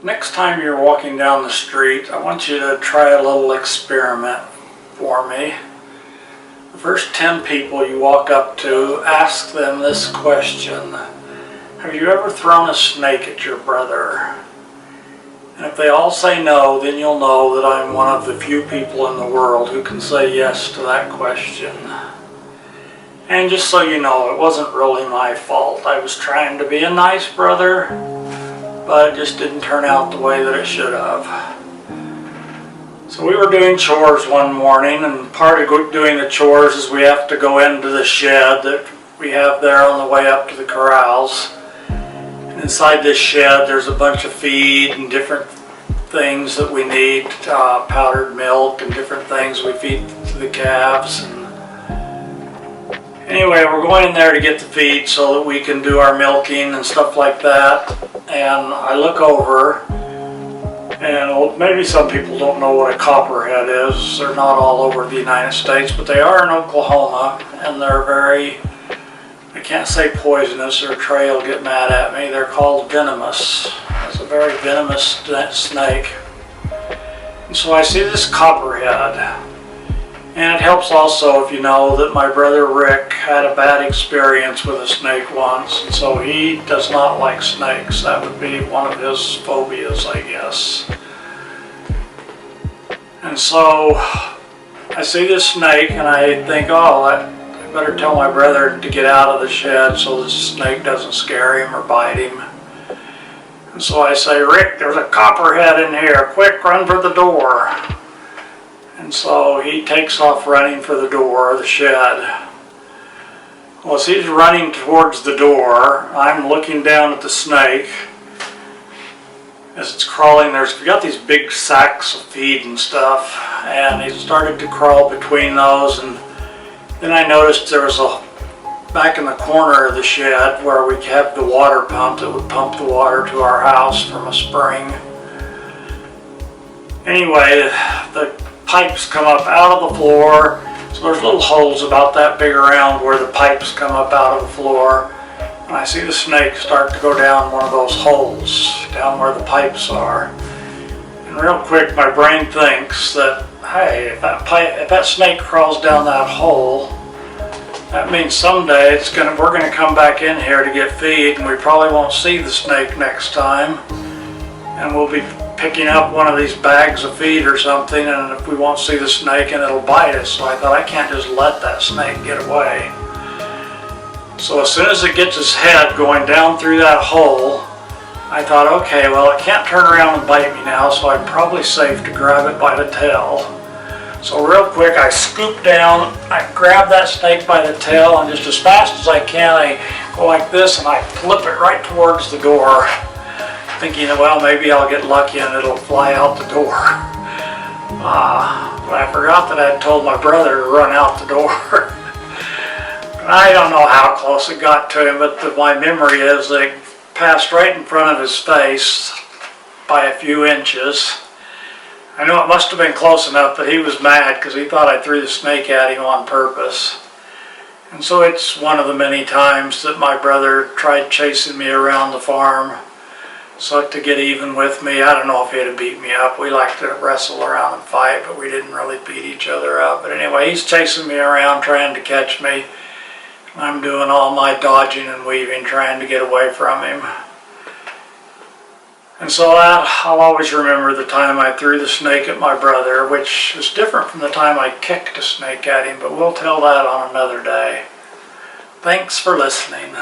Next time you're walking down the street, I want you to try a little experiment for me. The first 10 people you walk up to, ask them this question: have you ever thrown a snake at your brother? And if they all say no, then you'll know that I'm one of the few people in the world who can say yes to that question. And just so you know, it wasn't really my fault. I was trying to be a nice brother, but it just didn't turn out the way that it should have. So we were doing chores one morning, and part of doing the chores is we have to go into the shed that we have there on the way up to the corrals. And inside this shed there's a bunch of feed and different things that we need, powdered milk and different things we feed to the calves. Anyway, we're going in there to get the feed so that we can do our milking and stuff like that. And I look over, and maybe some people don't know what a copperhead is. They're not all over the United States, but they are in Oklahoma, and they're very, I can't say poisonous, or Trey will get mad at me. They're called venomous. It's a very venomous snake. And so I see this copperhead. And it helps also if you know that my brother Rick had a bad experience with a snake once, and so he does not like snakes. That would be one of his phobias, I guess. And so I see this snake and I think, oh, I better tell my brother to get out of the shed so the snake doesn't scare him or bite him. And so I say, Rick, there's a copperhead in here. Quick, run for the door. And so he takes off running for the door of the shed. Well, as he's running towards the door, I'm looking down at the snake. As it's crawling, we've got these big sacks of feed and stuff, and he started to crawl between those, and then I noticed there was back in the corner of the shed where we have the water pump that would pump the water to our house from a spring. Anyway, the pipes come up out of the floor, so there's little holes about that big around where the pipes come up out of the floor, and I see the snake start to go down one of those holes, down where the pipes are. And real quick my brain thinks that, hey, if that snake crawls down that hole, that means someday we're going to come back in here to get feed, and we probably won't see the snake next time, and we'll be picking up one of these bags of feed or something, and if we won't see the snake, and it'll bite us. So I thought, I can't just let that snake get away. So as soon as it gets its head going down through that hole, I thought, okay, well, it can't turn around and bite me now, so I'm probably safe to grab it by the tail. So real quick I scoop down, I grab that snake by the tail, and just as fast as I can I go like this and I flip it right towards the door, thinking, well, maybe I'll get lucky and it'll fly out the door. But I forgot that I had told my brother to run out the door. I don't know how close it got to him, but my memory is that it passed right in front of his face by a few inches. I know it must have been close enough, but he was mad because he thought I threw the snake at him on purpose. And so it's one of the many times that my brother tried chasing me around the farm, so to get even with me. I don't know if he'd have beat me up. We like to wrestle around and fight, but we didn't really beat each other up. But anyway, he's chasing me around trying to catch me. I'm doing all my dodging and weaving trying to get away from him. And so I'll always remember the time I threw the snake at my brother, which is different from the time I kicked a snake at him, but we'll tell that on another day. Thanks for listening.